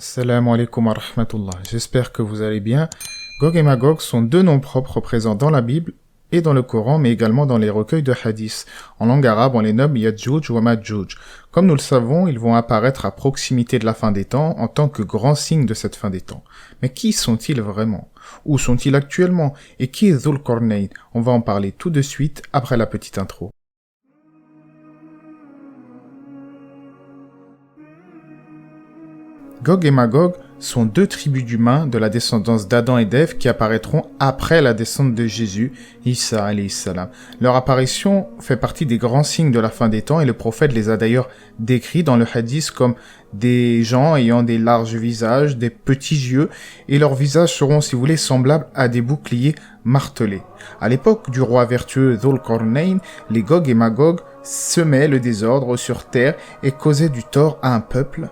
Salam alaikum wa rahmatullah. J'espère que vous allez bien. Gog et Magog sont deux noms propres présents dans la Bible et dans le Coran, mais également dans les recueils de hadiths. En langue arabe, on les nomme Yadjouj ou Madjouj. Comme nous le savons, ils vont apparaître à proximité de la fin des temps en tant que grand signe de cette fin des temps. Mais qui sont-ils vraiment? Où sont-ils actuellement? Et qui est Dhul Qarnayn? On va en parler tout de suite après la petite intro. Gog et Magog sont deux tribus d'humains de la descendance d'Adam et d'Ève qui apparaîtront après la descente de Jésus, Isa alayhi salam. Leur apparition fait partie des grands signes de la fin des temps et le prophète les a d'ailleurs décrits dans le hadith comme des gens ayant des larges visages, des petits yeux, et leurs visages seront, si vous voulez, semblables à des boucliers martelés. À l'époque du roi vertueux Dhul Qarnayn, les Gog et Magog semaient le désordre sur terre et causaient du tort à un peuple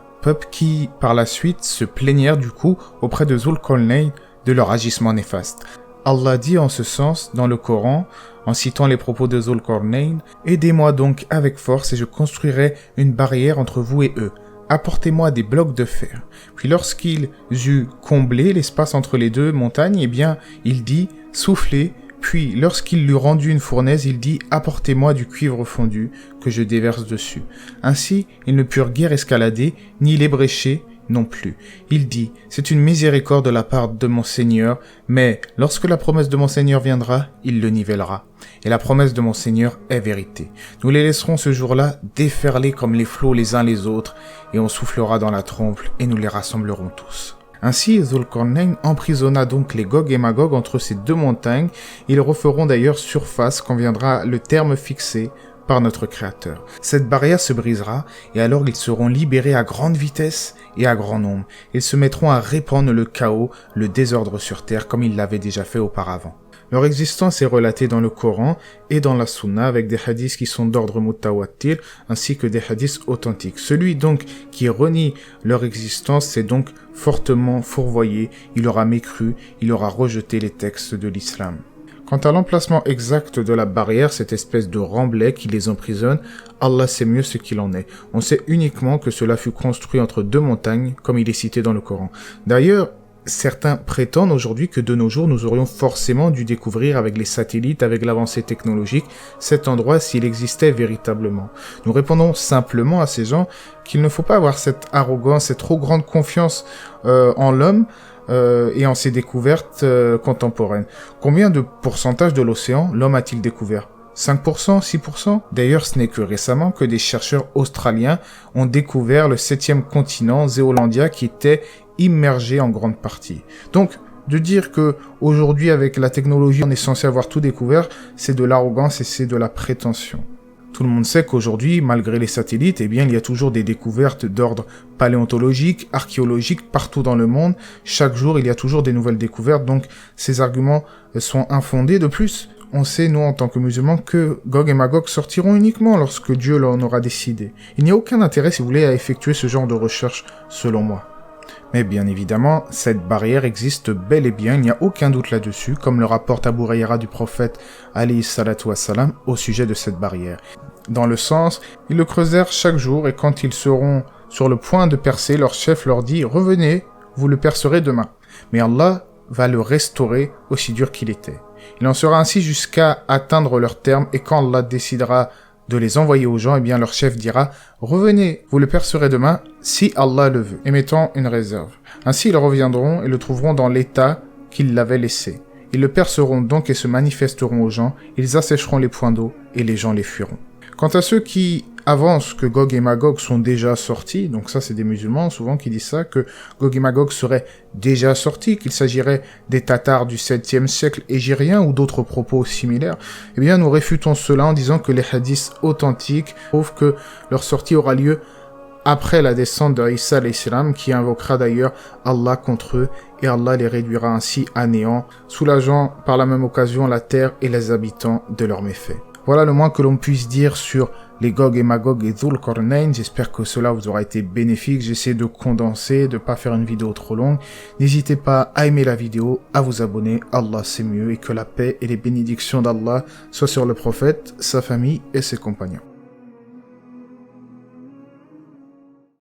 qui, par la suite, se plaignèrent du coup auprès de Dhul Qarnayn de leur agissement néfaste. Allah dit en ce sens dans le Coran, en citant les propos de Dhul Qarnayn, « Aidez-moi donc avec force et je construirai une barrière entre vous et eux. Apportez-moi des blocs de fer. » Puis lorsqu'il eut comblé l'espace entre les deux montagnes, eh bien, il dit « Soufflez ». Puis, lorsqu'il lui rendu une fournaise, il dit « Apportez-moi du cuivre fondu, que je déverse dessus. » Ainsi, ils ne purent guère escalader, ni l'ébrécher non plus. Il dit « C'est une miséricorde de la part de mon Seigneur, mais lorsque la promesse de mon Seigneur viendra, il le nivellera. Et la promesse de mon Seigneur est vérité. Nous les laisserons ce jour-là déferler comme les flots les uns les autres, et on soufflera dans la trompe, et nous les rassemblerons tous. » Ainsi, Dhul Qarnayn emprisonna donc les Gog et Magog entre ces deux montagnes. Ils referont d'ailleurs surface quand viendra le terme fixé par notre Créateur. Cette barrière se brisera et alors ils seront libérés à grande vitesse et à grand nombre. Ils se mettront à répandre le chaos, le désordre sur terre comme ils l'avaient déjà fait auparavant. Leur existence est relatée dans le Coran et dans la Sunna avec des hadiths qui sont d'ordre mutawatir ainsi que des hadiths authentiques. Celui donc qui renie leur existence s'est donc fortement fourvoyé, il aura mécru, il aura rejeté les textes de l'islam. Quant à l'emplacement exact de la barrière, cette espèce de remblai qui les emprisonne, Allah sait mieux ce qu'il en est. On sait uniquement que cela fut construit entre deux montagnes, comme il est cité dans le Coran. D'ailleurs, certains prétendent aujourd'hui que de nos jours, nous aurions forcément dû découvrir avec les satellites, avec l'avancée technologique, cet endroit s'il existait véritablement. Nous répondons simplement à ces gens qu'il ne faut pas avoir cette arrogance, cette trop grande confiance en l'homme et en ses découvertes contemporaines. Combien de pourcentage de l'océan l'homme a-t-il découvert ? 5%, 6%? D'ailleurs, ce n'est que récemment que des chercheurs australiens ont découvert le 7e continent, Zéolandia, qui était immergé en grande partie. Donc, de dire que aujourd'hui, avec la technologie, on est censé avoir tout découvert, c'est de l'arrogance et c'est de la prétention. Tout le monde sait qu'aujourd'hui, malgré les satellites, eh bien, il y a toujours des découvertes d'ordre paléontologique, archéologique, partout dans le monde. Chaque jour, il y a toujours des nouvelles découvertes, donc ces arguments sont infondés. De plus, on sait, nous, en tant que musulmans, que Gog et Magog sortiront uniquement lorsque Dieu l'en aura décidé. Il n'y a aucun intérêt, si vous voulez, à effectuer ce genre de recherche, selon moi. Mais bien évidemment, cette barrière existe bel et bien, il n'y a aucun doute là-dessus, comme le rapporte Abu Huraira du prophète alayhi salatu wassalam au sujet de cette barrière. Dans le sens, ils le creusèrent chaque jour et quand ils seront sur le point de percer, leur chef leur dit « Revenez, vous le percerez demain. » Mais Allah va le restaurer aussi dur qu'il était. Il en sera ainsi jusqu'à atteindre leur terme et quand Allah décidera de les envoyer aux gens, eh bien leur chef dira « Revenez, vous le percerez demain, si Allah le veut, émettant une réserve. » Ainsi ils reviendront et le trouveront dans l'état qu'ils l'avaient laissé. Ils le perceront donc et se manifesteront aux gens, ils assécheront les points d'eau et les gens les fuiront. Quant à ceux qui avancent que Gog et Magog sont déjà sortis, donc ça c'est des musulmans souvent qui disent ça, que Gog et Magog seraient déjà sortis, qu'il s'agirait des Tatars du 7e siècle égyrien ou d'autres propos similaires, eh bien nous réfutons cela en disant que les hadiths authentiques prouvent que leur sortie aura lieu après la descente de Isa alayhi salam qui invoquera d'ailleurs Allah contre eux et Allah les réduira ainsi à néant, soulageant par la même occasion la terre et les habitants de leurs méfaits. Voilà le moins que l'on puisse dire sur les Gog et Magog et Dhul Qarnayn. J'espère que cela vous aura été bénéfique. J'essaie de condenser, de pas faire une vidéo trop longue. N'hésitez pas à aimer la vidéo, à vous abonner. Allah c'est mieux et que la paix et les bénédictions d'Allah soient sur le prophète, sa famille et ses compagnons.